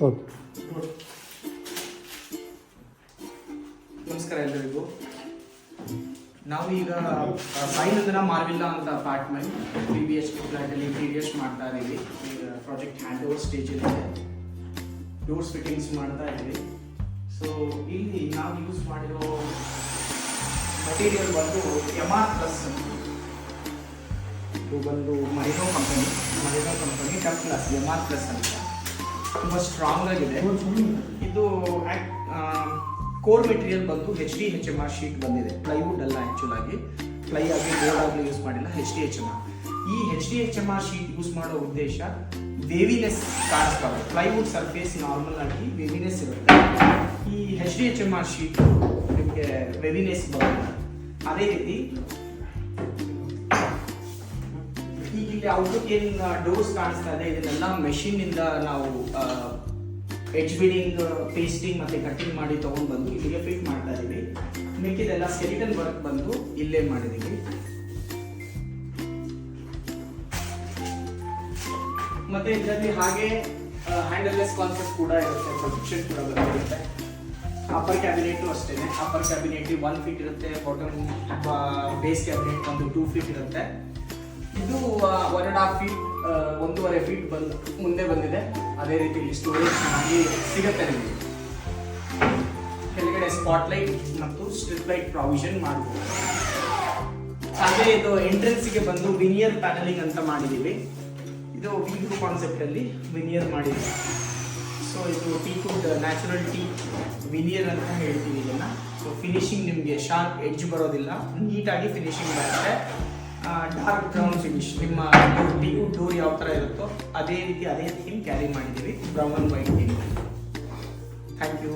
Okay. ನಮಸ್ಕಾರ ಎಲ್ಲರಿಗೂ. ನಾವು ಈಗ ಸಾಯಿನಂದನ ಮಾರ್ವಿಲ್ಲಾ ಅಂತ ಅಪಾರ್ಟ್ಮೆಂಟ್ 3 BHK ಫ್ಲಾಟಲ್ಲಿ 3 ಡೇಸ್ ಮಾಡ್ತಾ ಇದ್ದೀವಿ. ಈಗ ಪ್ರಾಜೆಕ್ಟ್ ಹ್ಯಾಂಡ್ ಓವರ್ ಸ್ಟೇಜಲ್ಲಿದೆ. ಡೋರ್ಸ್ ಫಿಟ್ಟಿಂಗ್ಸ್ ಮಾಡ್ತಾ ಇದ್ದೀವಿ. ಸೊ ಇಲ್ಲಿ ನಾವು ಯೂಸ್ ಮಾಡಿರೋ ಮಟೀರಿಯಲ್ ಬಂದು MR ಪ್ಲಸ್ ಇದು ಬಂದು Merino company tough plus MR plus ಅಂತ ತುಂಬ ಸ್ಟ್ರಾಂಗ್ ಆಗಿದೆ. ಇದು ಕೋರ್ ಮೆಟೀರಿಯಲ್ ಬಂದು HDHMR ಶೀಟ್ ಬಂದಿದೆ. ಪ್ಲೈವುಡ್ ಅಲ್ಲ, ಆ್ಯಕ್ಚುಲ್ ಆಗಿ ಪ್ಲೈ ಆಗಲಿ ಬೋರ್ಡ್ ಆಗಲಿ ಯೂಸ್ ಮಾಡಿಲ್ಲ, HDHMR. ಈ HDHMR ಶೀಟ್ ಯೂಸ್ ಮಾಡೋ ಉದ್ದೇಶ ವೇವಿನೆಸ್ ಕಾಣಿಸ್ಬಾರ್ದು. ಪ್ಲೈವುಡ್ ಸರ್ಫೇಸ್ ನಾರ್ಮಲ್ ಆಗಿ ವೇವಿನೆಸ್ ಇರುತ್ತೆ. ಈ HDHMR ಶೀಟ್ ನಿಮಗೆ ವೇವಿನೆಸ್ ಬರೋಲ್ಲ. ಅದೇ ರೀತಿ ಈಗ ಇಲ್ಲಿ ಔಟ್ಲುಕ್ ಏನು ಡೋರ್ಸ್ ಕಾಣಿಸ್ತಾ ಇದೆ, ಇದನ್ನೆಲ್ಲ ಮೆಷಿನ್ನಿಂದ ನಾವು ಎಡ್ಜ್ ಬಿಡಿಂಗ್, ಪೇಸ್ಟಿಂಗ್ ಮತ್ತೆ ಕಟ್ಟಿಂಗ್ ಮಾಡಿ ತಗೊಂಡು ಬಂದು ಇಲ್ಲಿಗೆ ಫಿಟ್ ಮಾಡ್ತಾ ಇದೀವಿ. ಮಿಕ್ಕಿದೆಲ್ಲ ಸ್ಕೆಲಿಟನ್ ವರ್ಕ್ ಬಂದು ಇಲ್ಲೇ ಮಾಡಿದೀವಿ. ಮತ್ತೆ ಇದರಲ್ಲಿ ಹಾಗೆ ಹ್ಯಾಂಡಲ್ಲೆಸ್ ಕಾನ್ಸೆಪ್ಟ್ ಕೂಡ ಇರುತ್ತೆ, ಪ್ರೊಟೆಕ್ಷನ್ ಕೂಡ ಬರುತ್ತೆ. ಅಪ್ಪರ್ ಕ್ಯಾಬಿನೆಟ್ ಅಷ್ಟೇನೆ. ಅಪ್ಪರ್ ಕ್ಯಾಬಿನೆಟ್ 1 ಫೀಟ್ ಇರುತ್ತೆ, ಬಾಟಮ್ ಬೇಸ್ ಕ್ಯಾಬಿನೆಟ್ ಒಂದು 2 ಫೀಟ್ ಇರುತ್ತೆ. ಇದು 1.5 ಫೀಟ್ 1.5 ಫೀಟ್ ಬಂದು ಮುಂದೆ ಬಂದಿದೆ. ಅದೇ ರೀತಿ ಇಲ್ಲಿ ಸ್ಟೋರೇಜ್ ಮಾಡಿ ಸಿಗುತ್ತೆ ನಿಮಗೆ. ಕೆಳಗಡೆ ಸ್ಪಾಟ್ಲೈಟ್ ಮತ್ತು ಸ್ಟ್ರಿಪ್ ಲೈಟ್ ಪ್ರಾವಿಷನ್ ಮಾಡಬಹುದು. ಹಾಗೆ ಇದು ಎಂಟ್ರೆನ್ಸ್ಗೆ ಬಂದು ವಿನಿಯರ್ ಪ್ಯಾನಲಿಂಗ್ ಅಂತ ಮಾಡಿದ್ದೀವಿ. ಇದು ವೀಡು ಕಾನ್ಸೆಪ್ಟ್ ಅಲ್ಲಿ ವಿನಿಯರ್ ಮಾಡಿದ್ದೀವಿ. ಸೊ ಇದು ಟೀಕ್ವುಡ್ ನ್ಯಾಚುರಲ್ ಟೀ ವಿನಿಯರ್ ಅಂತ ಹೇಳ್ತೀವಿ ಇದನ್ನ. ಸೊ ಫಿನಿಶಿಂಗ್ ನಿಮಗೆ ಶಾರ್ಪ್ ಎಡ್ಜ್ ಬರೋದಿಲ್ಲ, ನೀಟಾಗಿ ಫಿನಿಶಿಂಗ್ ಬರುತ್ತೆ. Dark brown finish. ನಿಮ್ಮ ಟೀಕ್ವುಡ್ ಡೋರ್ ಯಾವ ಥರ ಇರುತ್ತೋ ಅದೇ ರೀತಿ ಅದೇ ಥೀಮ್ ಕ್ಯಾರಿ ಮಾಡಿದ್ದೀವಿ, brown and white theme. Thank you.